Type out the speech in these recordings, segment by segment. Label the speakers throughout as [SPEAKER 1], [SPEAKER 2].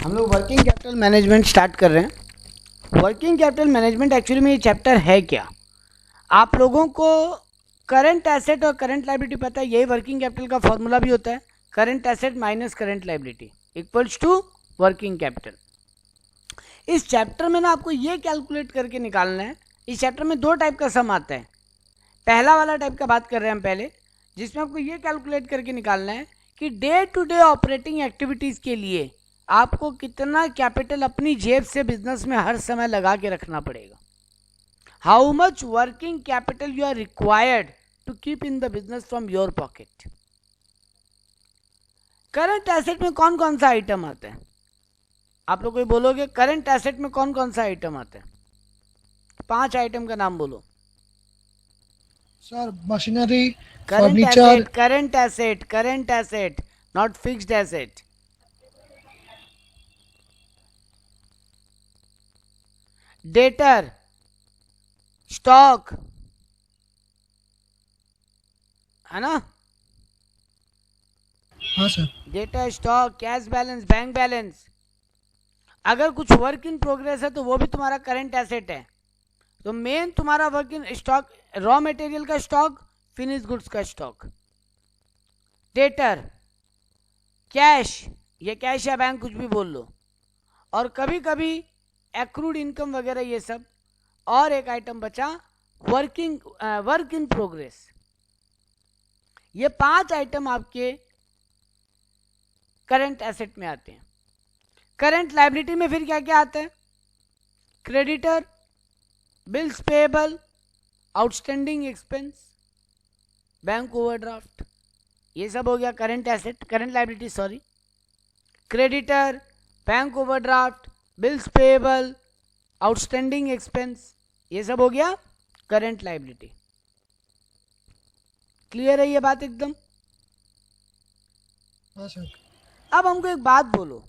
[SPEAKER 1] हम लोग working capital management start कर रहे हैं। वर्किंग कैपिटल मैनेजमेंट एक्चुअली में ये चैप्टर है क्या? आप लोगों को करंट एसेट और करंट लायबिलिटी पता है, यही वर्किंग कैपिटल का फॉर्मूला भी होता है, current asset minus current liability equals to working capital. इस चैप्टर में ना आपको ये कैलकुलेट करके निकालना है। इस चैप्टर में दो टाइप का सम आता है। पहला वाला टाइप का बात कर रहे हैं हम पहले, जिसमें आपको ये कैलकुलेट करके निकालना है कि day to day operating activities के लिए आपको कितना कैपिटल अपनी जेब से बिजनेस में हर समय लगा के रखना पड़ेगा। How much working capital you are required to keep in the business from your pocket. Current asset में कौन कौन सा आइटम आता है? आप लोग कोई बोलोगे करंट एसेट में कौन कौन सा आइटम आता है? 5 आइटम का नाम बोलो
[SPEAKER 2] sir. Machinery, furniture.
[SPEAKER 1] Current asset not fixed asset. Debtor, stock, है ना?
[SPEAKER 2] हाँ sir.
[SPEAKER 1] Debtor, stock, cash balance, bank balance. अगर कुछ वर्क इन प्रोग्रेस है तो वो भी तुम्हारा करंट एसेट है। तो मेन तुम्हारा work in stock, raw material का स्टॉक, फिनिश गुड्स का स्टॉक। डेटर, कैश, ये कैश या बैंक कुछ भी बोल लो, और कभी कभी एक्रूड इनकम वगैरह ये सब। और एक आइटम बचा वर्क इन प्रोग्रेस। ये 5 आइटम आपके करंट एसेट में आते हैं। करंट लायबिलिटी में फिर क्या क्या आता है? Creditor, bills payable, outstanding expense, bank overdraft, ये सब हो गया current asset, current liability sorry. Creditor, bank overdraft, bills payable, outstanding expense, ये सब हो गया करंट लायबिलिटी। क्लियर है ये बात एकदम?
[SPEAKER 2] हाँ सर।
[SPEAKER 1] अब हमको एक बात बोलो,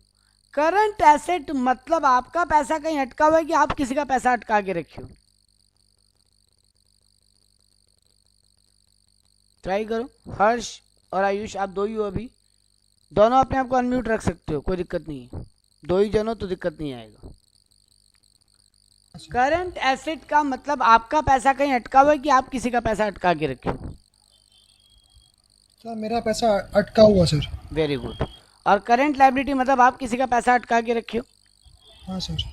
[SPEAKER 1] करंट एसेट मतलब आपका पैसा कहीं अटका हुआ है कि आप किसी का पैसा अटका के रखे हो? ट्राई करो। हर्ष और आयुष, आप दो ही हो अभी, दोनों अपने आप को अनम्यूट रख सकते हो, कोई दिक्कत नहीं है। दो ही जन हो तो दिक्कत नहीं आएगा। करंट एसेट का मतलब आपका पैसा कहीं अटका हुआ है कि आप किसी का पैसा अटका के रखे हो?
[SPEAKER 2] सर मेरा पैसा अटका हुआ सर।
[SPEAKER 1] Very good. और करंट लायबिलिटी मतलब आप किसी का पैसा अटका के रखे हो?
[SPEAKER 2] हाँ सर।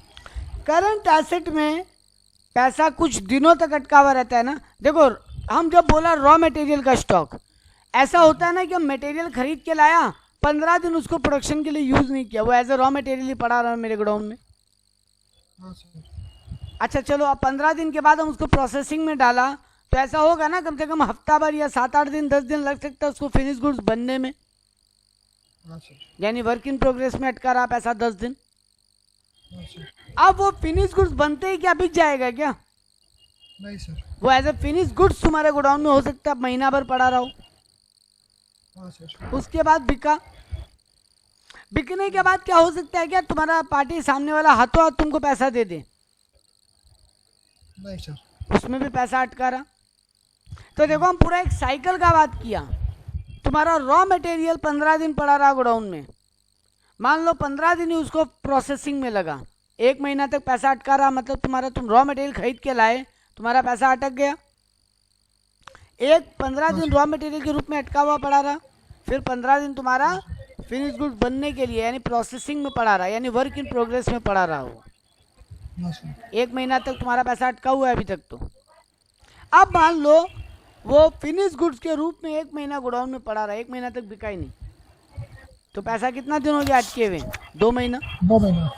[SPEAKER 1] करंट एसेट में पैसा कुछ दिनों तक अटका हुआ रहता है ना। देखो, हम जब बोला रॉ मटेरियल का स्टॉक, ऐसा होता है ना कि हम मटेरियल खरीद के लाया, 15 दिन उसको प्रोडक्शन के लिए यूज नहीं किया, वो एज ए रॉ मटेरियल ही पड़ा रहा मेरे गोडाउन में।
[SPEAKER 2] हाँ सर।
[SPEAKER 1] अच्छा चलो, अब 15 दिन के बाद हम उसको प्रोसेसिंग में डाला, तो ऐसा होगा ना कम से कम हफ्ता भर या 7-8 दिन 10 दिन लग सकता है उसको फिनिश गुड्स बनने में।
[SPEAKER 2] हाँ सर।
[SPEAKER 1] यानी वर्क इन प्रोग्रेस में अटका रहा पैसा 10 दिन।
[SPEAKER 2] हाँ सर।
[SPEAKER 1] अब वो फिनिश गुड्स बनते ही क्या बिक जाएगा क्या?
[SPEAKER 2] नहीं सर।
[SPEAKER 1] वो एज ए फिनिश गुड्स तुम्हारे गोडाउन में हो सकता है महीना भर पड़ा रहा हो।
[SPEAKER 2] हाँ सर।
[SPEAKER 1] उसके बाद बिका, बिकने के बाद क्या हो सकता है क्या तुम्हारा पार्टी सामने वाला हाथों हाथ तुमको पैसा दे दे?
[SPEAKER 2] नहीं सर।
[SPEAKER 1] उसमें भी पैसा अटका रहा। तो देखो, हम पूरा एक साइकिल का बात किया। तुम्हारा रॉ मटेरियल 15 दिन पड़ा रहा गोडाउन में, मान लो 15 दिन ही उसको प्रोसेसिंग में लगा, 1 महीना तक पैसा अटका रहा, मतलब तुम रॉ मटेरियल खरीद के लाए, तुम्हारा पैसा अटक गया। 15 दिन रॉ मटेरियल के रूप में अटका हुआ पड़ा रहा, फिर 15 दिन तुम्हारा फिनिश गुड्स बनने के लिए यानी प्रोसेसिंग में पड़ा रहा, यानी वर्क इन प्रोग्रेस में पड़ा रहा हो। 1 महीना तक तुम्हारा पैसा अटका हुआ है अभी तक। तो अब मान लो वो फिनिश गुड्स के रूप में 1 महीना गोडाउन में पड़ा रहा, 1 महीना तक बिका ही नहीं, तो पैसा कितना दिन हो गया अटके हुए? 2 महीना।
[SPEAKER 2] 2 महीना।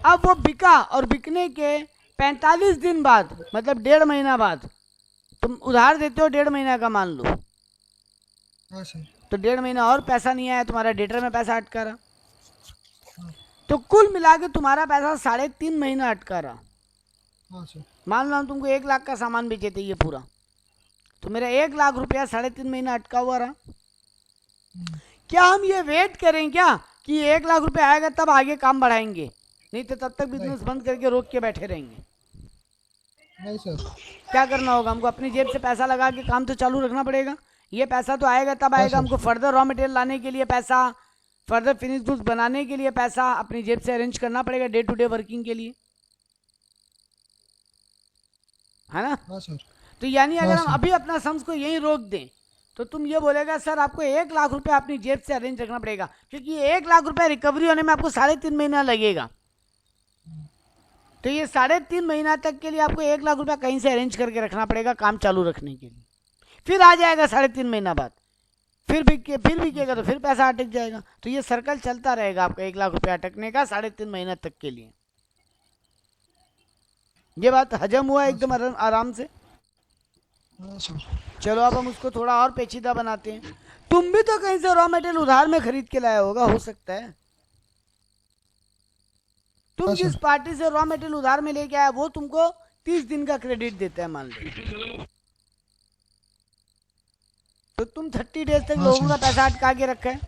[SPEAKER 1] अब वो बिका, और बिकने के 45 दिन बाद, मतलब 1.5 महीना बाद, तुम उधार देते हो 1.5 महीना का मान लो।
[SPEAKER 2] हाँ सर।
[SPEAKER 1] तो 1.5 महीना और पैसा नहीं आया, तुम्हारा डेटर में पैसा अटका रहा। तो कुल मिला के तुम्हारा पैसा 3.5 महीना अटका रहा।
[SPEAKER 2] हाँ सर।
[SPEAKER 1] मान लो हम तुमको 1 लाख का सामान बेचे थे ये पूरा, तो मेरा 1 लाख रुपया 3.5 महीना अटका हुआ रहा। क्या हम ये वेट करें क्या कि 1 लाख रुपया आएगा तब आगे काम बढ़ाएंगे? नहीं तो तब तक बिजनेस बंद करके रोक के बैठे रहेंगे।
[SPEAKER 2] नहीं सर।
[SPEAKER 1] क्या करना होगा? हमको अपनी जेब से पैसा लगा के काम तो चालू रखना पड़ेगा। ये पैसा तो आएगा तब आएगा, हमको फर्दर रॉ मटेरियल लाने के लिए पैसा, फर्दर फिनिश गुड्स बनाने के लिए पैसा अपनी जेब से अरेंज करना पड़ेगा डे टू डे वर्किंग के लिए, है ना।
[SPEAKER 2] हाँ सर।
[SPEAKER 1] तो यानी अगर
[SPEAKER 2] हाँ
[SPEAKER 1] हम
[SPEAKER 2] सर।
[SPEAKER 1] अभी अपना सम्स को यहीं रोक दें तो तुम ये बोलेगा सर आपको 1 लाख रुपए अपनी जेब से अरेंज रखना पड़ेगा, क्योंकि 1 लाख रुपए रिकवरी होने में आपको 3.5 महीना लगेगा। तो ये 3.5 महीना तक के लिए आपको 1 लाख रुपया कहीं से अरेंज करके रखना पड़ेगा काम चालू रखने के लिए। फिर आ जाएगा 3.5 महीना बाद, फिर बिकेगा तो फिर पैसा अटक जाएगा। तो ये सर्कल चलता रहेगा आपका 1 लाख रुपया अटकने का 3.5 महीना तक के लिए। ये बात हजम हुआ एकदम आराम से।
[SPEAKER 2] हाँ सर।
[SPEAKER 1] चलो अब हम उसको थोड़ा और पेचीदा बनाते हैं। तुम भी तो कहीं से रॉ मटेरियल उधार में खरीद के लाया होगा, हो सकता है। तुम
[SPEAKER 2] हाँ
[SPEAKER 1] जिस
[SPEAKER 2] सर।
[SPEAKER 1] पार्टी से रॉ मटेरियल उधार में लेके आया वो तुमको 30 दिन का क्रेडिट देता है मान लो, तो तुम 30 डेज तक
[SPEAKER 2] हाँ
[SPEAKER 1] लोगों का
[SPEAKER 2] सर।
[SPEAKER 1] पैसा अटका के रखा है।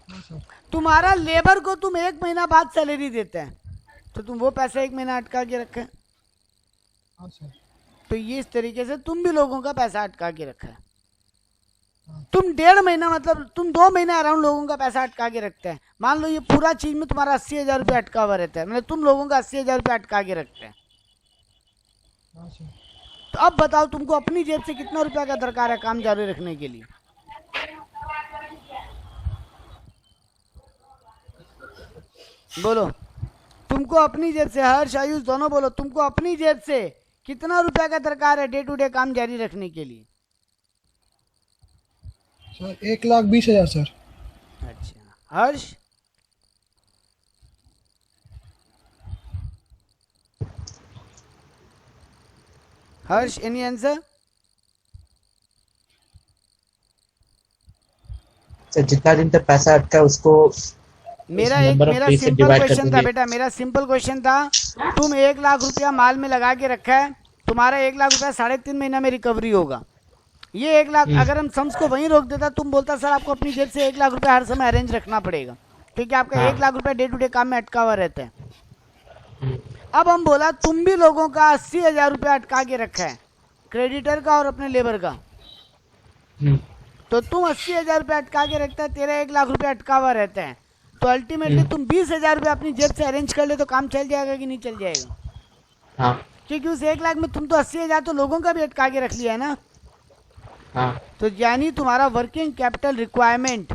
[SPEAKER 2] हाँ सर।
[SPEAKER 1] तुम्हारा लेबर को तुम 1 महीना बाद सैलरी देते हैं, तो तुम वो पैसा 1 महीना अटका के रखा है।
[SPEAKER 2] हाँ सर।
[SPEAKER 1] तो ये इस तरीके से तुम भी लोगों का पैसा अटका के रखा है।
[SPEAKER 2] हाँ।
[SPEAKER 1] तुम 1.5 महीना मतलब तुम 2 महीने अराउंड लोगों का पैसा अटका के रखते हैं। मान लो ये पूरा चीज में तुम्हारा 80,000 रुपये अटका हुआ रहता है, मतलब तुम लोगों का 80,000 रुपये अटका के रखते हैं।
[SPEAKER 2] हाँ सर।
[SPEAKER 1] तो अब बताओ तुमको अपनी जेब से कितना रुपया का दरकार है काम जारी रखने के लिए। बोलो, तुमको अपनी जेब से, हर्ष आयुष दोनों बोलो, तुमको अपनी जेब से कितना रुपया का दरकार है डे टू डे काम जारी रखने के लिए।
[SPEAKER 2] Sir 1,20,000 sir.
[SPEAKER 1] अच्छा हर्ष, हर्ष एनी आंसर।
[SPEAKER 3] सर जितना दिन तक पैसा अटका है उसको
[SPEAKER 1] मेरा
[SPEAKER 3] नंबर ऑफ डे से
[SPEAKER 1] सिंपल
[SPEAKER 3] डिवाइड कर
[SPEAKER 1] क्वेश्चन था
[SPEAKER 3] देंगे।
[SPEAKER 1] बेटा, मेरा सिंपल क्वेश्चन था। तुम 1 लाख रुपया माल में लगा के रखा है, तुम्हारा 1 लाख रुपया 3.5 महीना में रिकवरी होगा। ये 1 लाख अगर हम सम्स को वहीं रोक देता, तुम बोलता सर आपको अपनी जेब से 1 लाख रुपया हर समय अरेंज रखना पड़ेगा, क्योंकि आपका
[SPEAKER 3] हाँ।
[SPEAKER 1] 1 लाख रुपया डे टू डे काम में अटका हुआ रहता है। अब हम बोला तुम भी लोगों का 80,000 रुपया अटका के रखा है, क्रेडिटर का और अपने लेबर का। तो तुम 80,000 रुपया अटका के रखता है, तेरा 1 लाख रुपया अटका हुआ रहता है। तो अल्टीमेटली तुम 20,000 रुपया अपनी जेब से अरेंज कर ले तो काम चल जाएगा कि नहीं चल जाएगा।
[SPEAKER 3] हाँ।
[SPEAKER 1] क्योंकि उस 1 लाख में तुम तो 80,000 तो लोगों का भी अटका के रख लिया है ना।
[SPEAKER 3] हाँ।
[SPEAKER 1] तो यानी तुम्हारा वर्किंग कैपिटल रिक्वायरमेंट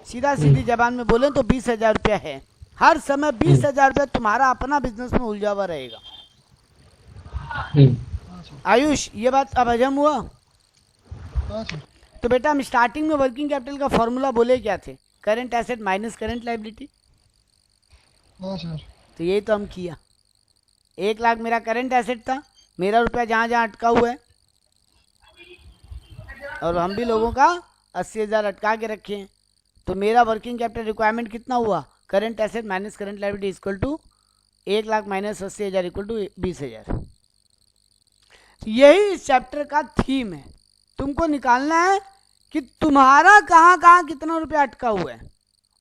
[SPEAKER 1] सीधा सीधी जबान में बोले तो 20,000 रुपया है। हर समय 20,000 रुपया तुम्हारा अपना बिजनेस में उलझा हुआ रहेगा। आयुष ये बात अब हजम हुआ।
[SPEAKER 2] हाँ सर।
[SPEAKER 1] तो बेटा हम स्टार्टिंग में वर्किंग कैपिटल का फॉर्मूला बोले क्या थे, current asset minus current liability.
[SPEAKER 2] हाँ सर।
[SPEAKER 1] तो यही तो हम किया। 1 लाख मेरा करंट एसेट था, मेरा रुपया जहाँ जहाँ अटका हुआ है, और हम भी लोगों का 80,000 अटका के रखे हैं। तो मेरा वर्किंग कैपिटल रिक्वायरमेंट कितना हुआ, current asset minus current liability equal to 1 lakh minus 80,000 equal to 20,000। यही इस चैप्टर का थीम है। तुमको निकालना है कि तुम्हारा कहाँ कहाँ कितना रुपया अटका हुआ है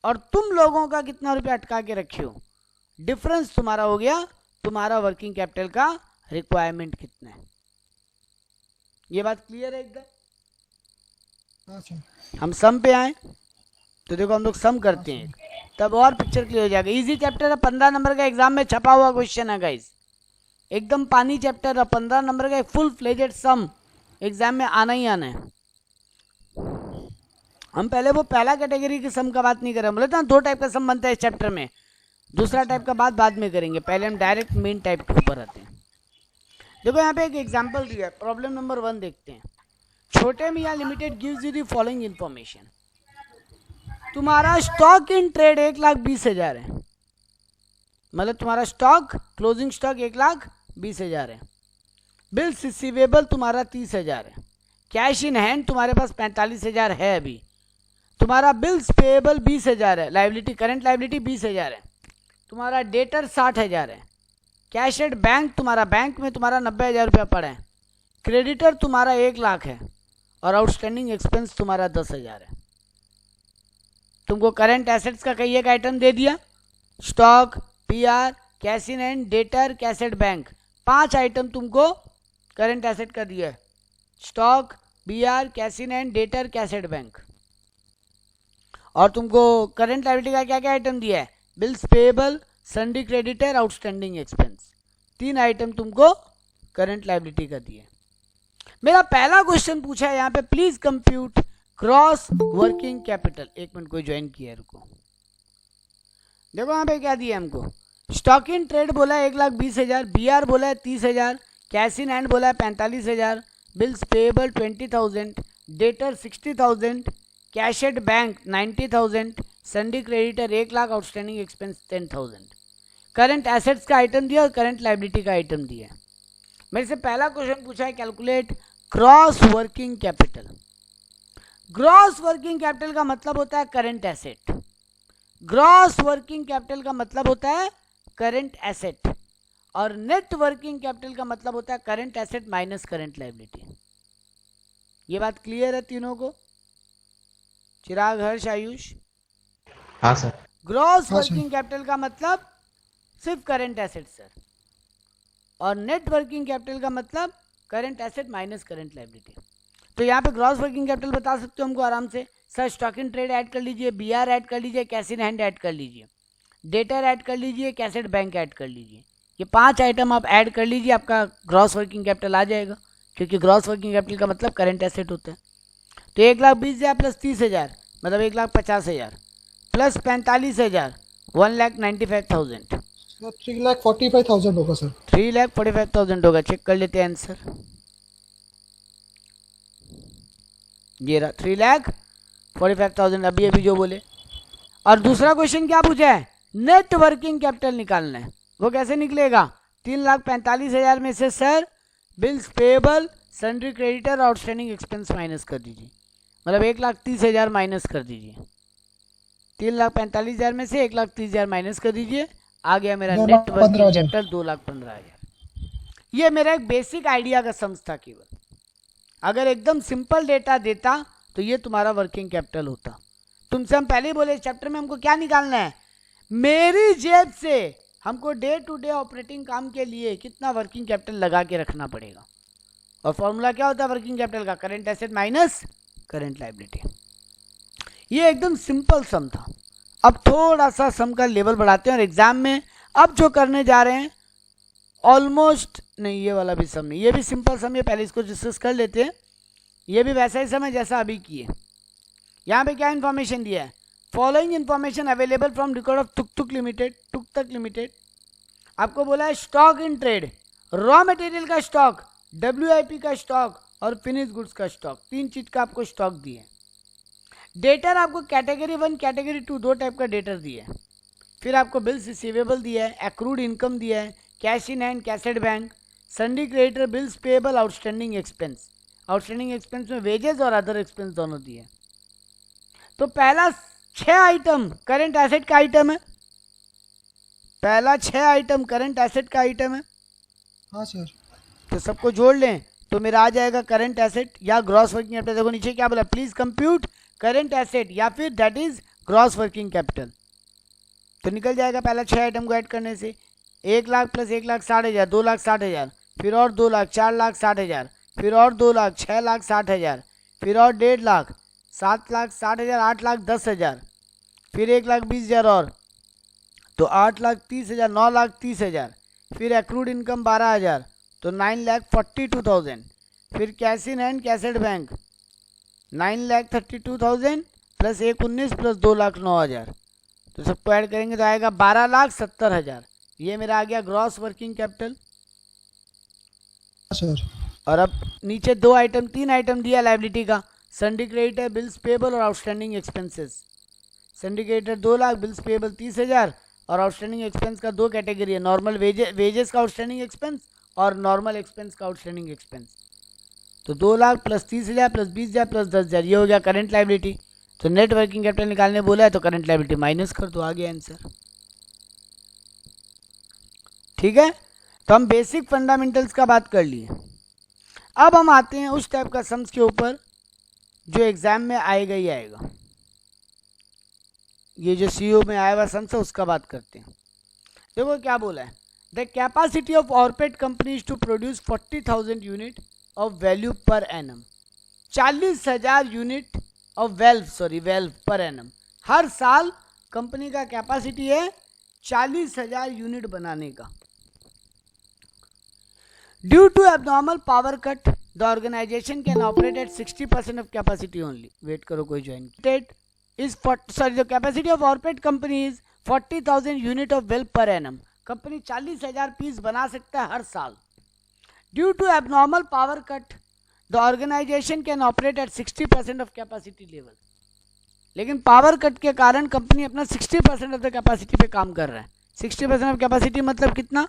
[SPEAKER 1] और तुम लोगों का कितना रुपया अटका के रखे हो। डिफरेंस तुम्हारा हो गया तुम्हारा वर्किंग कैपिटल का रिक्वायरमेंट कितना है। ये बात क्लियर है एकदम।
[SPEAKER 2] हाँ सर।
[SPEAKER 1] हम सम पे आए तो देखो हम लोग सम करते हैं तब और पिक्चर क्लियर हो जाएगा। इजी चैप्टर है, 15 नंबर का एग्जाम में छपा हुआ क्वेश्चन है गाइस, एकदम पानी चैप्टर है। 15 नंबर का एक फुल फ्लेजेड सम एग्जाम में आना ही आना है। हम पहले वो पहला कैटेगरी के सम का बात नहीं कर रहे, बोले था 2 टाइप का सम बनता है इस चैप्टर में, दूसरा टाइप का बात बाद में करेंगे, पहले हम डायरेक्ट मेन टाइप के ऊपर आते हैं। देखो यहाँ पे एक एग्जांपल दिया है, प्रॉब्लम नंबर 1 देखते हैं। छोटे मियाँ limited gives you the following information. तुम्हारा स्टॉक इन ट्रेड 1,20,000 है, मतलब तुम्हारा स्टॉक क्लोजिंग स्टॉक 1,20,000 है। बिल्स रिसीवेबल तुम्हारा 30,000 है। कैश इन हैंड तुम्हारे पास 45,000 है अभी। तुम्हारा बिल्स पेएबल 20,000 है, लाइबिलिटी करंट लाइबिलिटी 20,000 है। तुम्हारा डेटर 60,000 है। कैश एट बैंक तुम्हारा बैंक में तुम्हारा 90,000 रुपया पड़ा है। क्रेडिटर तुम्हारा 1 लाख है और आउटस्टैंडिंग एक्सपेंस तुम्हारा 10,000 है। तुमको करंट एसेट्स का कई एक आइटम दे दिया, stock, PR, cash in hand, debtor, cash at bank, 5 item तुमको करंट एसेट का दिया है, stock, BR, cash in hand, debtor, cash at bank. और तुमको करंट लायबिलिटी का क्या क्या आइटम दिया है, bills payable, सन्डी creditor, outstanding expense, 3 item तुमको करंट लायबिलिटी का दिया है। मेरा पहला क्वेश्चन पूछा है यहाँ पे, please compute cross working capital. एक मिनट कोई ज्वाइन किया है, रुको। देखो यहाँ पे क्या दिया हमको, स्टॉक इन ट्रेड बोला है 1,20,000, BR बोला है 30,000, कैश इन हैंड बोला है 45,000, bills payable 20,000, debtor 60,000, cash at bank 90,000, सन्डी creditor 1,00,000, outstanding expense 10,000। Current assets का आइटम दिया और करंट लायबिलिटी का आइटम दिया है। मेरे से पहला क्वेश्चन पूछा है calculate cross working capital. Gross working capital का मतलब होता है current asset, gross working capital का मतलब होता है करंट एसेट, और नेट वर्किंग कैपिटल का मतलब होता है current asset minus current liability. ये बात क्लियर है तीनों को? चिराग, हर्ष, आयुष?
[SPEAKER 3] हाँ सर।
[SPEAKER 1] ग्रॉस
[SPEAKER 2] हाँ,
[SPEAKER 1] वर्किंग कैपिटल का मतलब सिर्फ करंट एसेट सर, और नेट वर्किंग कैपिटल का मतलब current asset minus current liability. तो यहाँ पे ग्रॉस वर्किंग कैपिटल बता सकते हो हमको आराम से, sir stock in trade add कर लीजिए, BR ऐड कर लीजिए, कैश इन हैंड ऐड कर लीजिए, डेटर ऐड कर लीजिए, कैश एट बैंक ऐड कर लीजिए। ये 5 आइटम आप ऐड कर लीजिए, आपका ग्रॉस वर्किंग कैपिटल आ जाएगा, क्योंकि ग्रॉस वर्किंग कैपिटल का मतलब करंट एसेट होता है। तो 1,20,000 प्लस 30,000 मतलब 1,50,000 प्लस 45,000 1,95,000,
[SPEAKER 2] सर 3,45,000 होगा सर।
[SPEAKER 1] 3,45,000 होगा। चेक कर लेते हैं आंसर, ये रहा 3,45,000 अभी अभी जो बोले। और दूसरा क्वेश्चन क्या पूछा है, नेट वर्किंग कैपिटल निकालना है। वो कैसे निकलेगा, 3,45,000 में से sir bills payable, sundry creditor, outstanding expense minus कर दीजिए, मतलब 1,30,000 माइनस कर दीजिए। 3,45,000 में से 1,30,000 माइनस कर दीजिए, आ गया मेरा नेट वर्किंग कैपिटल 2,15,000। ये मेरा एक बेसिक आइडिया का सम्स था केवल। अगर एकदम सिंपल डेटा देता तो ये तुम्हारा वर्किंग कैपिटल होता। तुमसे हम पहले ही बोले चैप्टर में हमको क्या निकालना है, मेरी जेब से हमको डे टू डे ऑपरेटिंग काम के लिए कितना वर्किंग कैपिटल लगा के रखना पड़ेगा। और फॉर्मूला क्या होता है वर्किंग कैपिटल का, current asset minus current liability. ये एकदम सिंपल सम था। अब थोड़ा सा सम का लेवल बढ़ाते हैं और एग्जाम में अब जो करने जा रहे हैं ऑलमोस्ट नहीं, ये वाला भी सम नहीं, ये भी सिंपल सम है, पहले इसको डिस्कस कर लेते हैं। ये भी वैसा ही सम है जैसा अभी किए। यहाँ पे क्या इन्फॉर्मेशन दिया है, following information available from record of तुक लिमिटेड, टुक तक लिमिटेड। आपको बोला है stock in trade, raw material का स्टॉक, WIP का स्टॉक और फिनिश गुड्स का स्टॉक, 3 चीज का आपको स्टॉक दिए। डेटर आपको कैटेगरी 1 कैटेगरी 2 2 टाइप का डेटर दिया है। फिर आपको बिल्स रिसीवेबल दिया है, एक्रूड इनकम दिया है, cash in hand, cash at bank, सन्डी creditor, bills payable, outstanding expense. Outstanding expense में वेजेस और अदर एक्सपेंस दोनों दिए। तो पहला 6 आइटम करंट एसेट का आइटम है, पहला 6 आइटम करंट एसेट का आइटम है।
[SPEAKER 2] हाँ सर।
[SPEAKER 1] तो सबको जोड़ लें तो मेरा आ जाएगा करंट एसेट या ग्रॉस वर्किंग कैपिटल। देखो नीचे क्या बोला, प्लीज कंप्यूट करंट एसेट या फिर that is gross working capital. तो निकल जाएगा पहला 6 आइटम को ऐड करने से, 1,00,000 प्लस 1,60,000 2,60,000, फिर और 2,00,000 4,60,000, फिर और 2,00,000 6,60,000, फिर और 1,50,000 7,60,000 8,10,000, फिर 1,20,000 और तो 8,30,000 9,30,000, फिर एक्रूड इनकम 12,000 तो 9,42,000, फिर cash in hand cash at bank 9,32,000 plus 1,19 plus 2,09,000, तो सबको ऐड करेंगे तो आएगा 12,70,000। ये मेरा आ गया ग्रॉस वर्किंग कैपिटल।
[SPEAKER 2] सर
[SPEAKER 1] और अब नीचे 2 आइटम 3 आइटम दिया लायबिलिटी का, सन्डी क्रेडिटर, बिल्स पेएबल और outstanding expenses. सन्डी creditor 2,00,000, bills payable 30,000 और आउटस्टैंडिंग एक्सपेंस का 2 कैटेगरी है, नॉर्मल वेजेस का आउटस्टैंडिंग एक्सपेंस और नॉर्मल एक्सपेंस का आउटस्टैंडिंग एक्सपेंस। तो 2,00,000 प्लस 30,000 प्लस 20,000 प्लस 10,000, ये हो गया करंट लायबिलिटी। तो नेट वर्किंग कैपिटल निकालने बोला है तो करंट लायबिलिटी माइनस कर दो, आ गया आंसर। ठीक है, तो हम बेसिक फंडामेंटल्स का बात कर लिए। अब हम आते हैं उस टाइप का सम्स के ऊपर जो एग्जाम में आएगा ही आएगा। ये जो CO में आया हुआ सम्स है उसका बात करते हैं। देखो क्या बोला है, the capacity of Orpat companies to produce 40,000 unit of value per annum. 40,000 unit of valve per annum, हर साल कंपनी का कैपेसिटी है 40,000 यूनिट बनाने का. Due to abnormal power cut the organisation can operate at 60% of capacity only. Wait करो, कोई join is sorry the capacity of Orpat company is 40,000 unit of well per annum. Company 40,000 piece बना सकता है हर साल. Due to abnormal power cut the organisation can operate at 60% of capacity level. लेकिन power cut के कारण कंपनी अपना 60% of the capacity पे काम कर रहा है. 60% ऑफ कैपेसिटी मतलब कितना?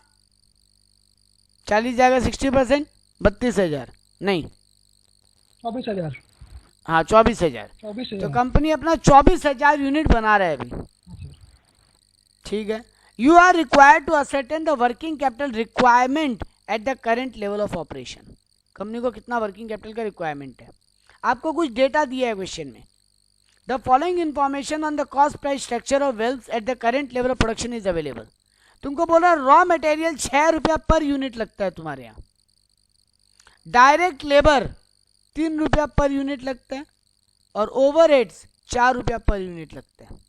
[SPEAKER 1] 40 जाएगा 60%, 32,000 नहीं
[SPEAKER 2] 24,000.
[SPEAKER 1] हाँ 24,000. तो कंपनी अपना 24,000 यूनिट बना रहा है अभी. ठीक है. You are required to ascertain the working capital requirement at the current level of operation. Company को कितना वर्किंग कैपिटल का रिक्वायरमेंट है. आपको कुछ डेटा दिया है क्वेश्चन में. The following information on the cost price structure of wells at the current level of production is available. तुमको बोला रॉ मटेरियल 6 रुपया पर यूनिट लगता है तुम्हारे यहाँ. डायरेक्ट लेबर 3 रुपया पर यूनिट लगता है और ओवरहेड्स 4 रुपया पर यूनिट लगता है.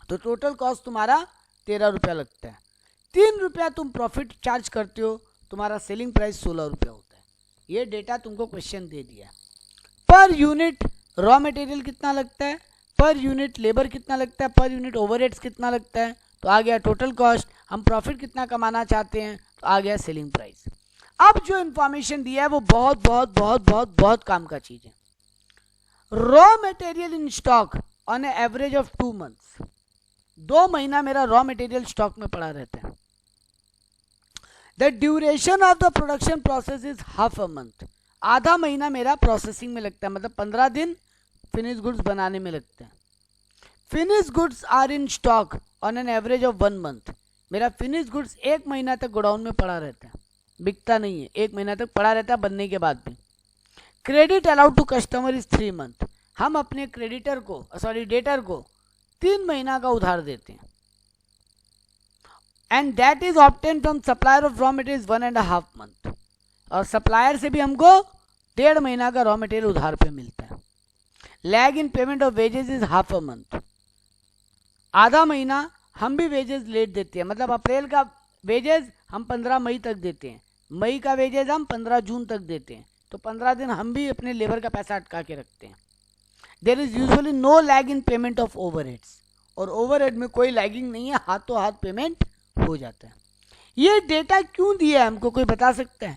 [SPEAKER 1] तो टोटल कॉस्ट तुम्हारा 13 रुपया लगता है. 3 रुपया तुम प्रॉफिट चार्ज करते हो, तुम्हारा सेलिंग प्राइस 16 रुपया होता है. ये डेटा तुमको क्वेश्चन दे दिया. पर यूनिट रॉ मटेरियल कितना लगता है, पर यूनिट लेबर कितना लगता है, पर यूनिट ओवरहेड्स कितना लगता है. तो आ गया टोटल कॉस्ट. हम प्रॉफिट कितना कमाना चाहते हैं तो आ गया सेलिंग प्राइस. अब जो इंफॉर्मेशन दिया है वो बहुत बहुत बहुत बहुत बहुत काम का चीज है. Raw material in stock on average of 2 months. 2 महीना मेरा रॉ मटेरियल स्टॉक में पड़ा रहता है. The duration of the production process is half a month. आधा महीना मेरा प्रोसेसिंग में लगता है, मतलब 15 दिन फिनिश गुड्स बनाने में लगता है. Finish goods are in stock on an average of 1 month. मेरा फिनिश गुड्स 1 महीना तक गोडाउन में पड़ा रहता है, बिकता नहीं है. 1 महीना तक पड़ा रहता है बनने के बाद भी. Credit allowed to customer is 3 month. हम अपने क्रेडिटर को डेटर को 3 महीना का उधार देते हैं. And that is obtain from supplier of raw material 1.5 month. और सप्लायर से भी हमको 1.5 महीना का रॉ मटेरियल उधार पे मिलता है. Lag in payment of wages is half a month. आधा महीना हम भी वेजेस लेट देते हैं, मतलब अप्रैल का वेजेस हम 15 मई तक देते हैं, मई का वेजेस हम 15 जून तक देते हैं. तो 15 दिन हम भी अपने लेबर का पैसा अटका के रखते हैं. There is usually no lag in payment of overheads. और ओवरहेड में कोई लैगिंग नहीं है, हाथों हाथ पेमेंट हो जाता है. ये डेटा क्यों दिया है हमको, कोई बता सकता है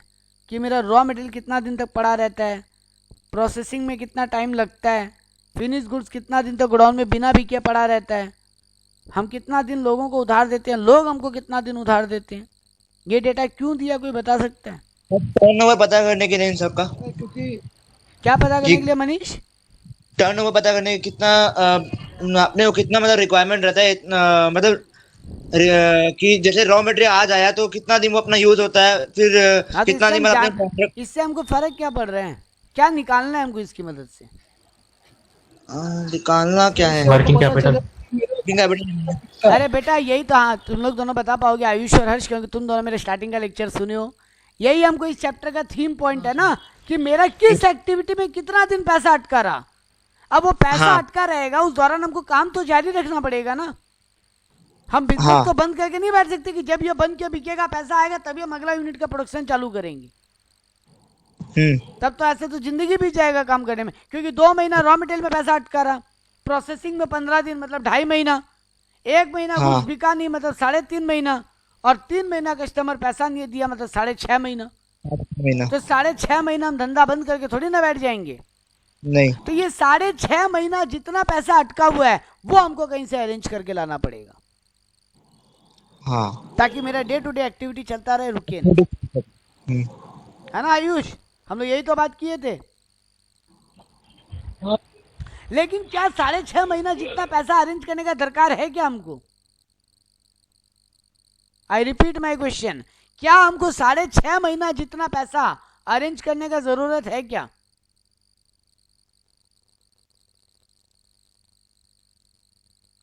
[SPEAKER 1] कि मेरा रॉ मटेरियल कितना दिन तक पड़ा रहता है, प्रोसेसिंग में कितना टाइम लगता है, फिनिश गुड्स कितना दिन तक गोडाउन में बिना बिके पड़ा रहता है, हम कितना दिन लोगों को उधार देते हैं, लोग हमको कितना दिन उधार देते हैं. ये डेटा क्यों दिया, कोई बता सकता है?
[SPEAKER 3] टर्नओवर पता करने के लिए इन सबका.
[SPEAKER 2] क्योंकि
[SPEAKER 1] क्या पता करने के लिए मनीष?
[SPEAKER 3] टर्नओवर पता करने के कितना अपने को कितना मतलब रिक्वायरमेंट रहता है, मतलब कि जैसे रॉ मटेरियल आज आया तो कितना दिन वो अपना यूज होता है, फिर कितना दिन मतलब
[SPEAKER 1] इससे हमको फर्क क्या पड़ रहे हैं, क्या निकालना है हमको इसकी मदद से?
[SPEAKER 3] निकालना क्या है?
[SPEAKER 4] Working capital.
[SPEAKER 1] अरे बेटा यही तो, हाँ तुम लोग दोनों बता पाओगे, आयुष और हर्ष, क्योंकि तुम दोनों मेरे स्टार्टिंग का लेक्चर सुने हो. यही हमको इस चैप्टर का थीम पॉइंट है ना, कि मेरा किस एक्टिविटी में कितना दिन पैसा अटका रहा. अब वो पैसा अटका रहेगा, उस दौरान हमको काम तो जारी रखना पड़ेगा ना. हम बिजनेस तो बंद करके नहीं बैठ सकते कि जब ये बंद के बिकेगा पैसा आएगा तभी हम अगला यूनिट का प्रोडक्शन चालू करेंगे. तब तो ऐसे तो जिंदगी बीत जाएगा काम करने में, क्योंकि 2 महीना रॉ मटेरियल में पैसा अटका रहा, प्रोसेसिंग में 15 दिन मतलब 2.5 महीना, 1 महीना कुछ बिका नहीं मतलब 3.5 महीना, और 3 महीना कस्टमर पैसा नहीं दिया मतलब 6.5 महीना. तो 6.5 महीना हम धंधा बंद करके थोड़ी ना बैठ जाएंगे.
[SPEAKER 3] नहीं.
[SPEAKER 1] तो ये 6.5 महीना जितना पैसा अटका हुआ है वो हमको कहीं से अरेंज करके लाना पड़ेगा.
[SPEAKER 3] हाँ.
[SPEAKER 1] ताकि मेरा डे टू डे एक्टिविटी चलता रहे, रुके नहीं. है ना आयुष, हम लोग यही तो बात किए थे. लेकिन क्या 6.5 महीना जितना पैसा अरेंज करने का दरकार है क्या हमको? आई रिपीट माई क्वेश्चन, क्या हमको 6.5 महीना जितना पैसा अरेंज करने का जरूरत है क्या?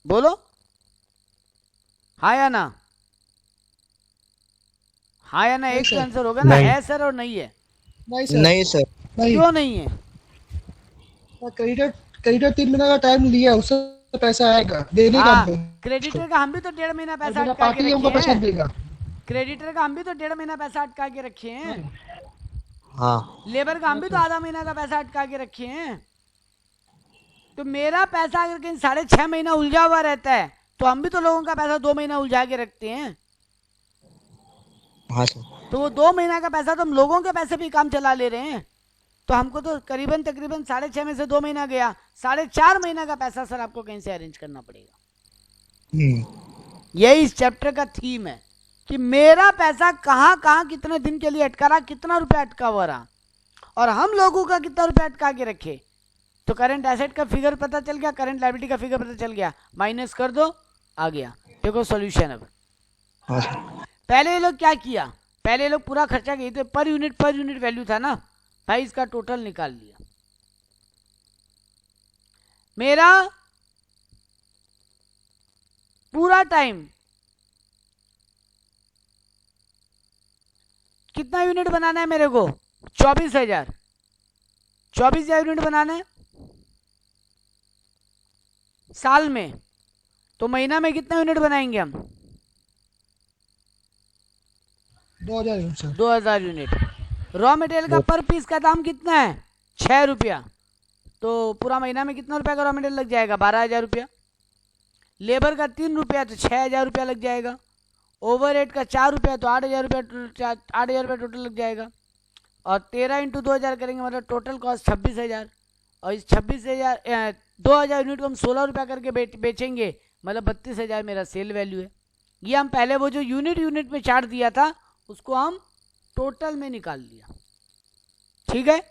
[SPEAKER 1] बोलो हाँ या ना. हाँ या ना, एक तो आंसर होगा ना. है सर और नहीं है?
[SPEAKER 2] नहीं सर.
[SPEAKER 3] नहीं सर.
[SPEAKER 1] क्यों नहीं है?
[SPEAKER 2] क्रेडिटर 3 महीने का टाइम लिया, उससे पैसा आएगा, डेली का
[SPEAKER 1] हाँ,
[SPEAKER 2] हमको।
[SPEAKER 1] क्रेडिटर का हम भी तो 1.5 महीना
[SPEAKER 2] और
[SPEAKER 1] पैसा
[SPEAKER 2] बिना
[SPEAKER 1] अटका
[SPEAKER 2] पार्टी
[SPEAKER 1] के
[SPEAKER 2] के हमको
[SPEAKER 1] रखे
[SPEAKER 2] पैसा
[SPEAKER 1] हैं।
[SPEAKER 2] देगा।
[SPEAKER 1] क्रेडिटर का हम भी तो 1.5 महीना पैसा अटका के रखे हैं।
[SPEAKER 3] हाँ
[SPEAKER 1] लेबर का हम भी तो आधा महीना का पैसा अटका के रखे हैं। तो मेरा पैसा अगर कहीं 6.5 महीना उलझा हुआ रहता है तो हम भी तो लोगों का पैसा 2 महीना उलझा के रखते हैं।
[SPEAKER 3] हाँ सर।
[SPEAKER 1] तो वो 2 महीना का पैसा तो हम लोगों के पैसे भी काम चला ले रहे हैं। तो हमको तो करीबन तकरीबन 6.5 में से 2 महीना गया, 4.5 महीना का पैसा सर आपको कहीं से अरेंज करना पड़ेगा। यही इस चैप्टर का थीम है कि मेरा पैसा कहाँ कहाँ कितने दिन के लिए अटका रहा, कितना रुपया अटका हुआ रहा, और हम लोगों का कितना रुपया अटका के रखे। तो करंट एसेट का फिगर पता चल गया, करंट लायबिलिटी का फिगर पता चल गया, माइनस कर दो, आ गया। देखो सॉल्यूशन। अब
[SPEAKER 3] हाँ सर।
[SPEAKER 1] पहले ये लोग क्या किया, पहले ये लोग पूरा खर्चा किए थे, पर यूनिट वैल्यू था ना भाई, इसका टोटल निकाल लिया। मेरा पूरा टाइम कितना यूनिट बनाना है मेरे को, 24,000 यूनिट बनाना है साल में। तो महीना में कितना यूनिट बनाएंगे हम,
[SPEAKER 2] 2000 unit sir.
[SPEAKER 1] 2000 unit. Raw material का पर पीस का दाम कितना है, 6 रुपया। तो पूरा महीना में कितना रुपया का रॉ मटेरियल लग जाएगा, 12,000 रुपया। लेबर का 3 रुपया तो 6,000 रुपया लग जाएगा। ओवर हेड का 4 रुपया तो 8,000 रुपया, 8,000 रुपया टोटल लग जाएगा। और 13 इंटू 2,000 करेंगे मतलब टोटल कॉस्ट 26,000। और इस 26,000 2,000 यूनिट को हम 16 रुपया करके बेचेंगे, मतलब 32,000 मेरा सेल वैल्यू है। ये हम पहले वो जो यूनिट में चार्ट दिया था उसको हम टोटल में निकाल लिया। ठीक है,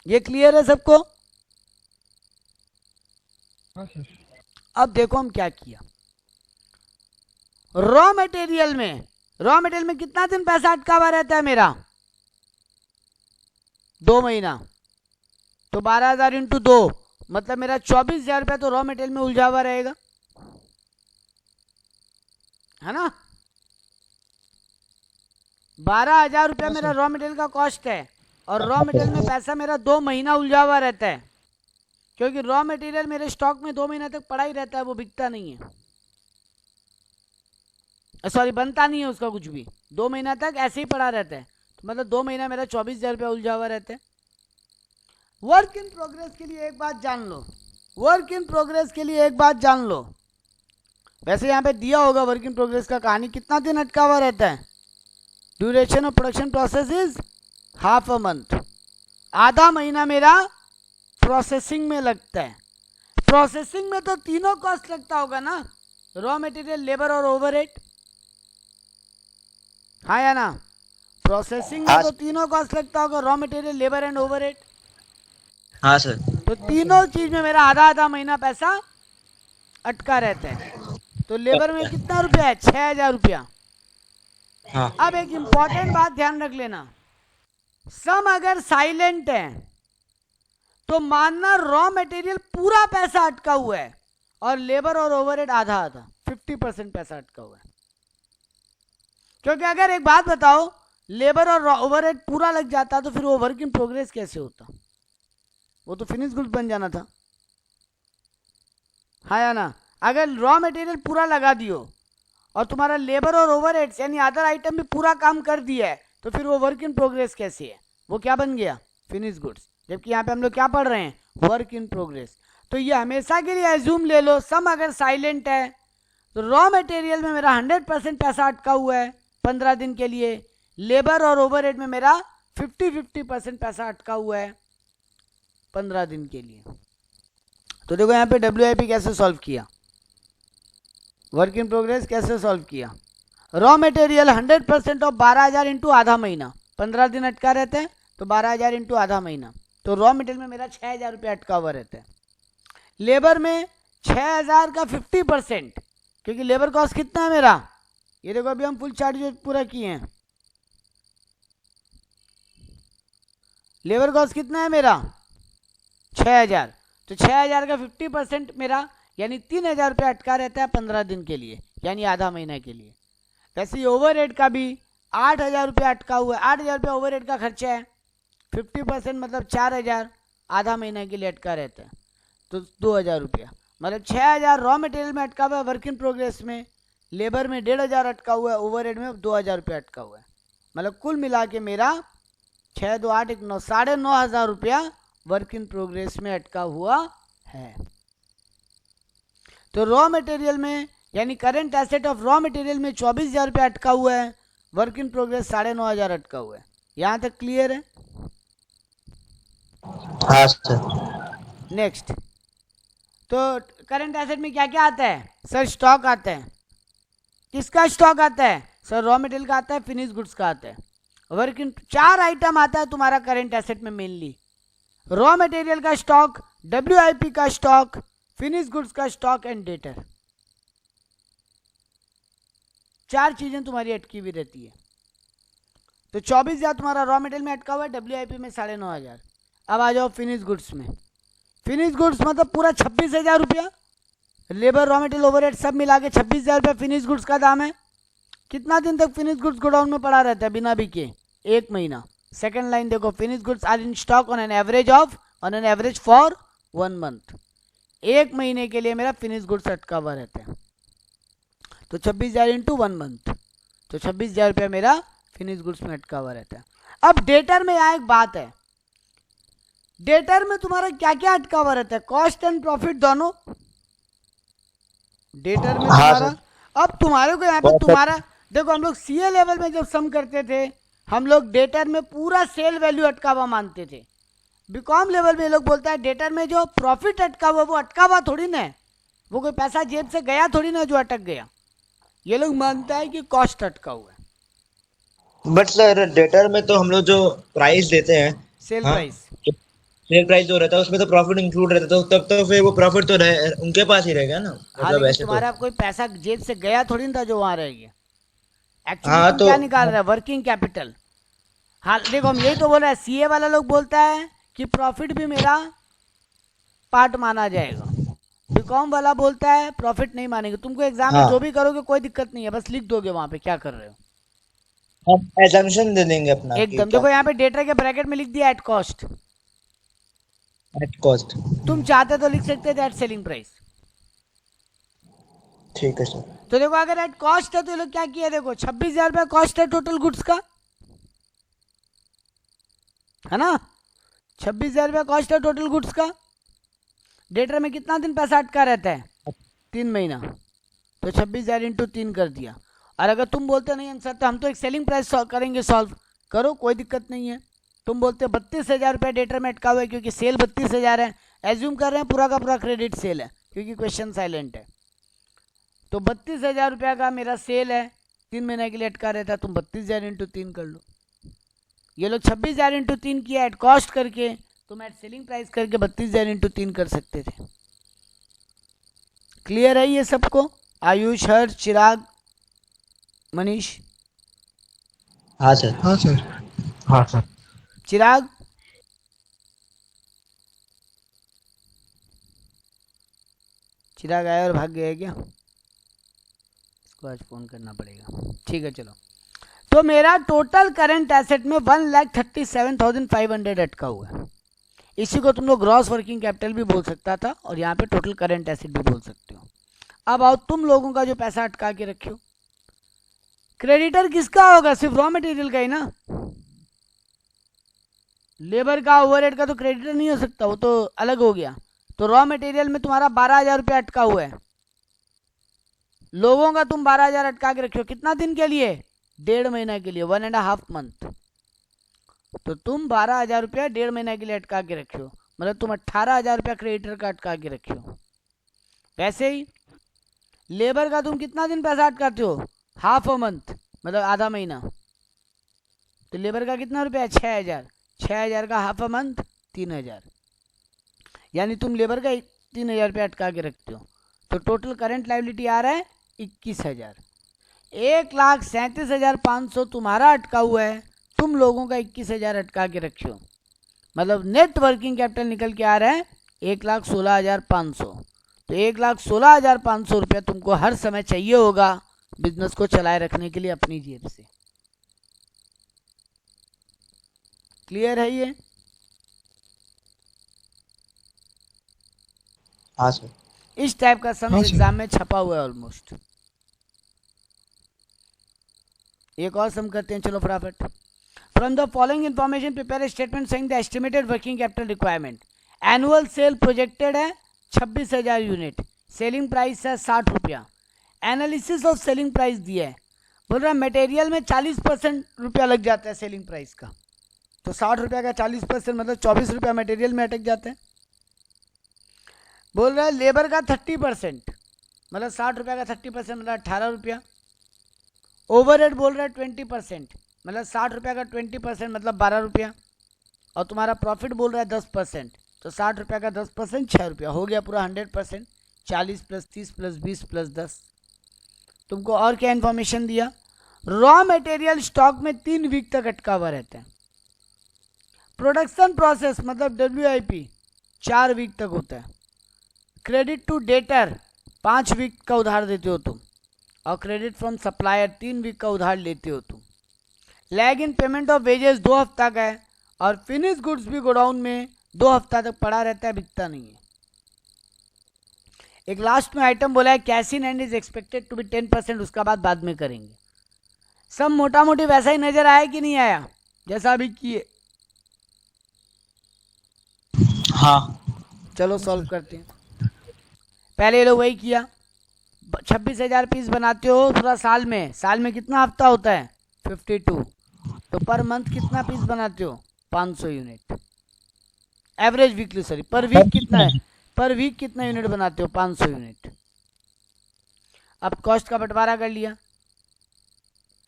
[SPEAKER 1] ये क्लियर है सबको।
[SPEAKER 2] हाँ सर।
[SPEAKER 1] अब देखो हम क्या किया। रॉ मटेरियल में कितना दिन पैसा अटका हुआ रहता है मेरा, 2 महीना। तो 12,000 इंटू 2 मतलब मेरा 24,000 रुपया तो रॉ मटेरियल में उलझा हुआ रहेगा, है ना। 12,000 रुपया मेरा रॉ मटेरियल का कॉस्ट है, और रॉ मटेरियल में पैसा मेरा 2 महीना उलझा हुआ रहता है, क्योंकि रॉ मटेरियल मेरे स्टॉक में 2 महीना तक पड़ा ही रहता है, वो बिकता नहीं है, सॉरी बनता नहीं है उसका कुछ भी, 2 महीना तक ऐसे ही पड़ा रहता है। तो मतलब 2 महीना मेरा 24,000 रुपया उलझा हुआ रहता है। वर्क इन प्रोग्रेस के लिए एक बात जान लो, वैसे यहाँ पे दिया होगा वर्क इन प्रोग्रेस का कहानी, कितना दिन अटका हुआ रहता है। Duration of production process is half a month, आधा महीना मेरा प्रोसेसिंग में लगता है। प्रोसेसिंग में तो तीनों कॉस्ट लगता होगा ना, रॉ मटेरियल, लेबर और ओवरहेड, हाँ या ना। प्रोसेसिंग में तो तीनों कॉस्ट लगता होगा, raw material, labour and overhead.
[SPEAKER 3] हाँ सर।
[SPEAKER 1] तो तीनों चीज में मेरा आधा महीना पैसा अटका रहता है। तो लेबर में कितना रुपया है, 6,000 रुपया।
[SPEAKER 3] हाँ।
[SPEAKER 1] अब एक इंपॉर्टेंट बात ध्यान रख लेना, सम अगर साइलेंट है तो मानना रॉ मटेरियल पूरा पैसा अटका हुआ है और लेबर और ओवरहेड आधा 50% पैसा अटका हुआ है। क्योंकि अगर एक बात बताओ, लेबर और ओवरहेड पूरा लग जाता तो फिर वो वर्क इन प्रोग्रेस कैसे होता, वो तो फिनिश गुड्स बन जाना था, हाँ या ना। अगर रॉ मटेरियल पूरा लगा दियो और तुम्हारा लेबर और ओवरहेड्स यानी अदर आइटम भी पूरा काम कर दिया है, तो फिर वो वर्क इन प्रोग्रेस कैसे है, वो क्या बन गया, फिनिश गुड्स। जबकि यहाँ पे हम लोग क्या पढ़ रहे हैं, वर्क इन प्रोग्रेस। तो ये हमेशा के लिए एज्यूम ले लो, सम अगर साइलेंट है तो रॉ मटेरियल में मेरा 100% पैसा अटका हुआ है 15 दिन के लिए, लेबर और ओवरहेड में मेरा 50% पैसा अटका हुआ है 15 दिन के लिए। तो देखो यहाँ पे WIP कैसे सॉल्व किया, वर्क इन प्रोग्रेस कैसे सॉल्व किया। रॉ मटेरियल 100% ऑफ 12,000 इंटू आधा महीना, 15 दिन अटका रहता है, तो 12,000 इंटू आधा महीना, तो रॉ मटेरियल में मेरा 6,000 रुपया अटका हुआ रहता है। लेबर में 6,000 का 50%, क्योंकि लेबर कॉस्ट कितना है मेरा, ये देखो अभी हम फुल चार्ट जो पूरा किए हैं, लेबर कॉस्ट कितना है मेरा 6,000, तो 6,000 का 50% मेरा यानी 3,000 रुपया अटका रहता है 15 दिन के लिए, यानी आधा महीना के लिए। वैसे ओवरहेड का भी 8,000 रुपया अटका हुआ है, 8,000 रुपया ओवरहेड का खर्चा है, 50% मतलब 4,000 आधा महीना के लिए अटका रहता है, तो 2,000 रुपया। मतलब 6,000 रॉ मटेरियल में अटका हुआ है वर्क इन प्रोग्रेस में, लेबर में 1,500 अटका हुआ है, ओवरहेड में 2,000 रुपया अटका हुआ है। मतलब कुल मिला के मेरा 6 2 8 1 9 9,500 रुपया वर्क इन प्रोग्रेस में अटका हुआ है। तो रॉ मटेरियल में यानी current asset of raw material में 24,000 रुपया अटका हुआ है, वर्क इन प्रोग्रेस 9,500 अटका हुआ है। यहाँ तक क्लियर है?
[SPEAKER 3] हाँ सर।
[SPEAKER 1] नेक्स्ट, तो करंट एसेट में क्या क्या आता है सर? स्टॉक आता है। किसका स्टॉक आता है सर? रॉ मटेरियल का आता है, फिनिश गुड्स का आता है, वर्क इन 4 आइटम आता है तुम्हारा करंट एसेट में मेनली। रॉ मटेरियल का स्टॉक, WIP का स्टॉक, फिनिश गुड्स का स्टॉक एंड डेटर। 4 चीजें तुम्हारी अटकी हुई रहती है। तो 24,000 तुम्हारा रॉ मटेरियल में अटका हुआ है, WIP में 9,500। अब आ जाओ फिनिश गुड्स में। फिनिश गुड्स मतलब पूरा 26,000 रुपया, लेबर रॉ मटेरियल ओवरहेड सब मिला के 26,000 रुपया फिनिश गुड्स का दाम है। कितना दिन तक फिनिश गुड्स गोडाउन में पड़ा रहता है बिना बिके? 1 महीना। सेकंड लाइन देखो, finish goods are in stock on an average for 1 month. 1 महीने के लिए मेरा फिनिश गुड्स अटका हुआ रहता है। तो 26,000 इंटू 1 मंथ, तो 26,000 रुपया मेरा फिनिश गुड्स में अटका हुआ रहता है। अब डेटर में यहाँ एक बात है, डेटर में तुम्हारा क्या क्या अटका हुआ रहता है? कॉस्ट एंड प्रॉफिट दोनों डेटर में तुम्हारा। अब तुम्हारे को यहाँ पे तुम्हारा देखो, हम लोग CA लेवल में जब सम करते थे, हम लोग डेटर में पूरा सेल वैल्यू अटका हुआ मानते थे। बीकॉम लेवल में ये लोग बोलता है डेटर में जो प्रॉफिट अटका हुआ वो अटका हुआ थोड़ी ना है, वो कोई पैसा जेब से गया थोड़ी ना जो अटक गया। ये लोग मानता है कि कॉस्ट अटका हुआ है।
[SPEAKER 3] बट सर डेटर में तो हम लोग जो प्राइस देते हैं,
[SPEAKER 1] सेल
[SPEAKER 3] हाँ,
[SPEAKER 1] प्राइस,
[SPEAKER 3] सेल प्राइस जो रहता है उसमें तो प्रॉफिट इंक्लूड रहता है, तो तब तो फिर वो प्रॉफिट तो उनके पास ही रहेगा ना।
[SPEAKER 1] हाँ,
[SPEAKER 3] मतलब
[SPEAKER 1] लेकिन
[SPEAKER 3] ऐसे
[SPEAKER 1] तुम्हारा
[SPEAKER 3] तो
[SPEAKER 1] कोई पैसा जेब से गया थोड़ी ना था जो वहां रहेगी। एक्चुअली
[SPEAKER 3] हाँ
[SPEAKER 1] तुम
[SPEAKER 3] तो
[SPEAKER 1] क्या निकाल रहे हो? Working capital. हाँ देखो, हम यही तो बोल रहे हैं, CA वाला लोग बोलता है कि प्रॉफिट भी मेरा पार्ट माना जाएगा। बीकॉम वाला बोलता है प्रॉफिट नहीं मानेंगे। तुमको एग्जाम में
[SPEAKER 3] हाँ
[SPEAKER 1] जो भी करोगे कोई दिक्कत नहीं है, बस लिख दोगे वहां पे क्या कर रहे हो।
[SPEAKER 3] हम एजम्पशन दे देंगे अपना कि
[SPEAKER 1] एकदम।
[SPEAKER 3] क्या
[SPEAKER 1] देखो यहाँ पे डेटर के ब्रैकेट में लिख दिया एट कॉस्ट।
[SPEAKER 3] At cost.
[SPEAKER 1] तुम चाहते तो लिख सकते थे एट सेलिंग प्राइस।
[SPEAKER 3] ठीक है सर।
[SPEAKER 1] तो देखो अगर एट कॉस्ट है तो ये लोग क्या किया, देखो 26,000 रुपया कॉस्ट है टोटल गुड्स का, है ना? 26,000 रुपया कॉस्ट है टोटल गुड्स का। डेटर में कितना दिन पैसा अटका रहता है? 3 महीना। तो 26,000 इंटू 3 कर दिया। और अगर तुम बोलते नहीं आंसर तो हम तो एक सेलिंग प्राइस करेंगे, सॉल्व करो, कोई दिक्कत नहीं है। तुम बोलते 32,000 रुपया डेटर में अटका हुआ है क्योंकि सेल 32,000 है। एज्यूम कर रहे हैं पूरा का पूरा क्रेडिट सेल है क्योंकि क्वेश्चन साइलेंट है। तो 32,000 रुपया का मेरा सेल है, 3 महीने के लिए अटका रहता है। तुम 32,000 इंटू 3 कर लो। ये लोग 26,000 इंटू 3 किया एट कॉस्ट करके, तुम एट सेलिंग प्राइस करके 32,000 इंटू 3 कर सकते थे। क्लियर है ये सबको? आयुष, हर्ष, चिराग, मनीष?
[SPEAKER 3] हाँ सर।
[SPEAKER 2] हाँ सर।
[SPEAKER 4] हाँ सर।
[SPEAKER 1] चिराग? चिराग आया और भाग गया क्या? इसको आज फोन करना पड़ेगा। ठीक है चलो। तो मेरा टोटल करंट एसेट में 1,37,500 अटका हुआ है। इसी को तुम लोग ग्रॉस वर्किंग कैपिटल भी बोल सकता था और यहाँ पे टोटल करंट एसेट भी बोल सकते हो। अब आओ तुम लोगों का जो पैसा अटका के रखे हो, क्रेडिटर किसका होगा? सिर्फ रॉ मटेरियल का ही ना। लेबर का ओवरहेड का तो क्रेडिटर नहीं हो सकता, वो तो अलग हो गया। तो रॉ मटेरियल में तुम्हारा 12,000 रुपया अटका हुआ है। लोगों का तुम 12,000 अटका के रखे हो कितना दिन के लिए? 1.5 महीना के लिए, 1.5 मंथ। तो तुम 12,000 रुपया 1.5 महीना के लिए अटका के रखे हो, मतलब तुम 18,000 रुपया क्रेडिटर का अटका के रखे हो। वैसे ही लेबर का तुम कितना दिन पैसा अटकाते हो? हाफ अ मंथ, मतलब आधा महीना। तो लेबर का कितना रुपया है? 6,000। 6,000 का हाफ अ मंथ 3,000, यानी तुम लेबर का 3,000 रुपया अटका के रखते हो। तो टोटल करंट लाइबिलिटी आ रहा है 21,000। 1,37,500 तुम्हारा अटका हुआ है, तुम लोगों का 21,000 अटका के रखे हो। मतलब नेट वर्किंग कैपिटल निकल के आ रहा है 1,16,500। तो 1,16,500 रुपया तुमको हर समय चाहिए होगा बिजनेस को चलाए रखने के लिए अपनी जेब से। क्लियर है ये?
[SPEAKER 3] हाँ सर।
[SPEAKER 1] इस टाइप का सम
[SPEAKER 2] हाँ सर।
[SPEAKER 1] एग्जाम में छपा हुआ है ऑलमोस्ट। एक और सम करते हैं, चलो फटाफट। From the following information prepare a statement saying the estimated working capital requirement. Annual sale projected है 26,000 यूनिट, सेलिंग प्राइस है 60 रुपया। एनालिसिस ऑफ सेलिंग प्राइस दिया है, बोल रहा है मटेरियल में 40% रुपया लग जाता है सेलिंग प्राइस का, तो 60 रुपया का 40% मतलब 24 रुपया मटेरियल में अटक जाते हैं। बोल रहा है लेबर का 30% मतलब 60 रुपया का 30% मतलब 18 रुपया। ओवरहेड बोल रहा है 20% मतलब 60 रुपया का 20% मतलब 12 रुपया। और तुम्हारा प्रॉफिट बोल रहा है 10%, तो 60 रुपया का 10% 6 रुपया, हो गया पूरा 100%। 40 + 30 + 20 + 10। तुमको और क्या इन्फॉर्मेशन दिया, रॉ मटेरियल स्टॉक में 3 वीक तक अटका हुआ रहता है। प्रोडक्शन प्रोसेस मतलब WIP 4 वीक तक होता है। क्रेडिट टू डेटर 5 वीक का उधार देते हो तुम, और क्रेडिट फ्रॉम सप्लायर 3 वीक का उधार लेते हो तुम। Lag in payment of wages 2 हफ्ता का है, और फिनिश गुड्स भी गोडाउन में 2 हफ्ता तक पड़ा रहता है, बिकता नहीं है। एक लास्ट में आइटम बोला है cash in hand is expected to be 10%, उसका बाद में करेंगे। सब मोटा मोटी वैसा ही नजर आया कि नहीं आया जैसा अभी किए?
[SPEAKER 3] हाँ।
[SPEAKER 1] चलो सॉल्व करते हैं। पहले ये लोग वही किया, 26,000 पीस बनाते हो पूरा साल में कितना हफ्ता होता है 52, तो पर मंथ कितना पीस बनाते हो 500 unit. Average weekly sorry per week कितना है, पर वीक कितना यूनिट बनाते हो 500 यूनिट। अब कॉस्ट का बंटवारा कर लिया,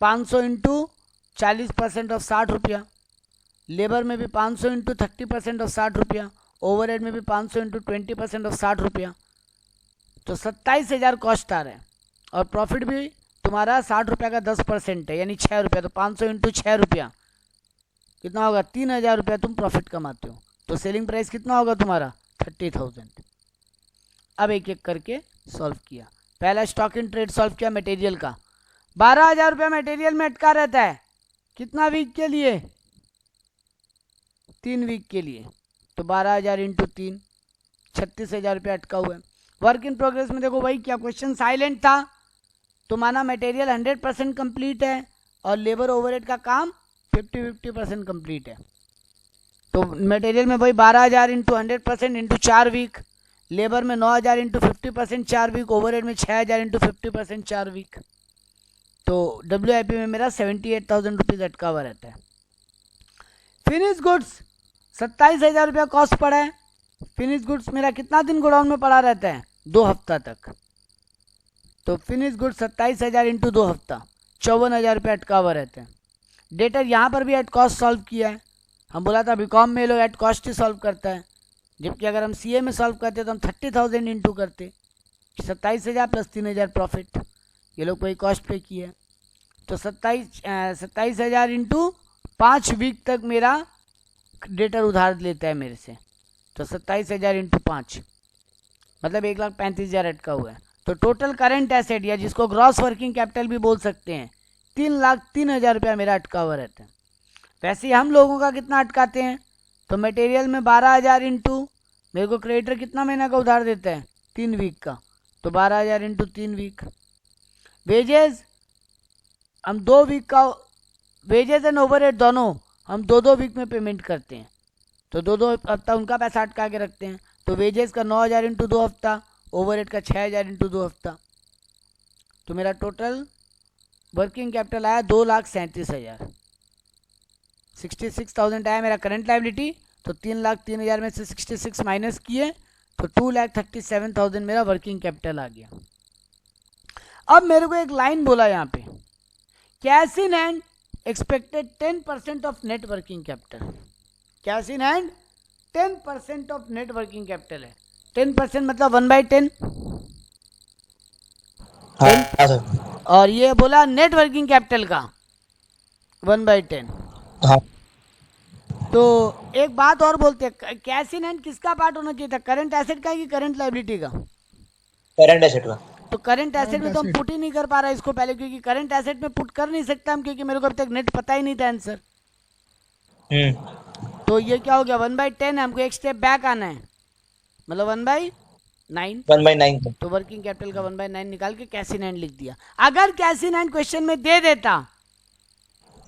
[SPEAKER 1] 500 इंटू 40% ऑफ 60 रुपया, लेबर में भी 500 इंटू 30% ऑफ 60 रुपया, ओवरहेड में भी 500 इंटू 20% ऑफ 60 रुपया, तो 27,000 कॉस्ट आ रहा है। और प्रॉफिट भी तुम्हारा 60 रुपया का 10% है यानी 6 रुपया, तो 500 इंटू 6 रुपया कितना होगा 3,000 रुपया तुम प्रॉफिट कमाते हो। तो सेलिंग प्राइस कितना होगा तुम्हारा 30,000। अब एक एक करके सॉल्व किया। पहला स्टॉक इन ट्रेड सॉल्व किया मटेरियल का, 12,000 रुपया मटेरियल में अटका रहता है, कितना वीक के लिए 3 वीक के लिए, तो 12,000 इंटू 3 36,000 रुपया अटका हुआ है। वर्क इन प्रोग्रेस में देखो वही क्या, क्वेश्चन साइलेंट था तो माना मटेरियल 100% कंप्लीट है और लेबर ओवरहेड का काम 50% कंप्लीट है, तो मटेरियल में वही 12,000 इंटू 100% इंटू 4 वीक, लेबर में 9,000 इंटू 50% 4 वीक, ओवरहेड में 6,000 इंटू 50% 4 वीक, तो WIP में मेरा 78,000 रुपीज़ अटका हुआ रहता है। फिनिश गुड्स 27,000 रुपया कॉस्ट पड़ा है। फिनिश गुड्स मेरा कितना दिन गोडाउन में पड़ा रहता है 2 हफ्ता तक, तो फिनिश गुड्स 27,000 इंटू 2 हफ्ता 54,000 रुपया अटका हुआ रहता है। डेटर यहाँ पर भी एट कॉस्ट सॉल्व किया है, हम बोला था बीकॉम में लोग एट कॉस्ट ही सॉल्व करता है, जबकि अगर हम CA में सॉल्व करते तो हम 30,000 इंटू करते, 27,000 प्लस 3,000 प्रॉफिट, ये लोग कोई कॉस्ट पे किया है, तो 27,000 इंटू 5 वीक तक मेरा डेटर उधार लेता है मेरे से, तो 27,000 इंटू 5 मतलब 1,35,000 अटका हुआ है। तो टोटल करंट एसेट या जिसको ग्रॉस वर्किंग कैपिटल भी बोल सकते हैं 3,03,000 रुपया मेरा अटका हुआ रहता है। वैसे ही हम लोगों का कितना अटकाते हैं, तो मटेरियल में 12,000 इंटू मेरे को क्रेडिटर कितना महीना का उधार देता है 3 वीक का, तो 12,000 इंटू 3 वीक। वेजेस हम 2 वीक का, वेजेस एंड ओवरहेड दोनों हम 2-2 वीक में पेमेंट करते हैं, तो 2-2 हफ्ता उनका पैसा अटका के रखते हैं, तो वेजेस का 9,000 इंटू 2 हफ्ता, ओवरहेड का 6,000 इंटू 2 हफ्ता, तो मेरा टोटल वर्किंग कैपिटल आया 2,37,000। 66,000 आया मेरा करंट लाइबिलिटी, तो 3,03,000 में से 66 माइनस किए तो 2,37,000 मेरा वर्किंग कैपिटल आ गया। अब मेरे को एक लाइन बोला यहाँ पे, cash in hand expected 10% of net working capital. Cash in hand 10% of net working capital है, 10% मतलब 1/10,
[SPEAKER 3] हाँ सर।
[SPEAKER 1] और ये बोला नेट वर्किंग कैपिटल का 1/10।
[SPEAKER 3] हाँ।
[SPEAKER 1] तो एक बात और बोलते हैं, कैश इन हैंड किसका पार्ट होना चाहिए था, करंट एसेट का कि करंट लाइबिलिटी का?
[SPEAKER 3] करंट एसेट का।
[SPEAKER 1] तो करंट एसेट में तो हम पुट ही नहीं कर पा रहा इसको पहले, क्योंकि करंट एसेट में पुट कर नहीं सकता हम, क्योंकि मेरे को अभी तक नेट पता ही नहीं था आंसर। तो ये क्या हो गया 1/10 है, हमको एक स्टेप बैक आना है, मतलब 1/10 9,
[SPEAKER 3] 1/9
[SPEAKER 1] तो वर्किंग कैपिटल का 1/9 निकाल के कैश इन हैंड लिख दिया। अगर कैश इन हैंड क्वेश्चन में दे देता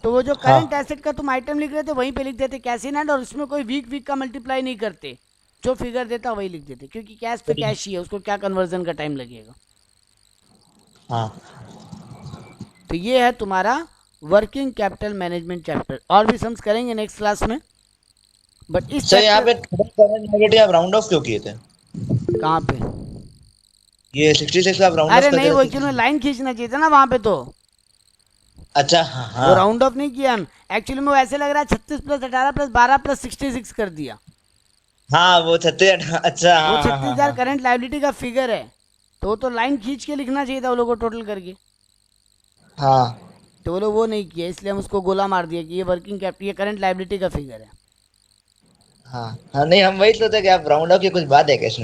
[SPEAKER 1] तो वो जो करंट एसेट का तुम आइटम लिख रहे थे वहीं पे लिख देते कैश इन हैंड, और उसमें कोई वीक का मल्टीप्लाई नहीं करते, जो फिगर देता वही लिख देते, क्योंकि कैश तो कैश ही है, उसको क्या कन्वर्जन का टाइम लगेगा।
[SPEAKER 3] हाँ।
[SPEAKER 1] तो ये है तुम्हारा वर्किंग कैपिटल मैनेजमेंट चैप्टर। और भी सम्स करेंगे नेक्स्ट क्लास में, बट इस
[SPEAKER 3] सर यहाँ पे
[SPEAKER 1] chapter-
[SPEAKER 3] करंट लायबिलिटी आप राउंड ऑफ क्यों किए थे?
[SPEAKER 1] कहाँ पे?
[SPEAKER 3] ये 66 आप राउंड ऑफ
[SPEAKER 1] अरे
[SPEAKER 3] कर
[SPEAKER 1] नहीं,
[SPEAKER 3] रहे
[SPEAKER 1] वो
[SPEAKER 3] थे।
[SPEAKER 1] एक्चुअली में लाइन खींचना चाहिए था ना वहां पे, तो
[SPEAKER 3] अच्छा हाँ
[SPEAKER 1] वो
[SPEAKER 3] हाँ
[SPEAKER 1] राउंड ऑफ नहीं किया हम। एक्चुअली में वो ऐसे लग रहा है 36 + 18 + 12 + 66 कर दिया।
[SPEAKER 3] हाँ वो 36, अच्छा
[SPEAKER 1] वो
[SPEAKER 3] हाँ
[SPEAKER 1] 36,000 करंट लाइबिलिटी का फिगर है, तो वो तो लाइन खींच के लिखना चाहिए था वो लोगों को टोटल करके,
[SPEAKER 3] हाँ
[SPEAKER 1] तो वो लोग वो नहीं किया, इसलिए हम उसको गोला मार दिया कि ये वर्किंग कैपिटल, ये करंट लाइबिलिटी का फिगर है।
[SPEAKER 3] हाँ हाँ नहीं हम वही सोचे कि आप राउंड ऑफ की कुछ बात है क्या इसमें।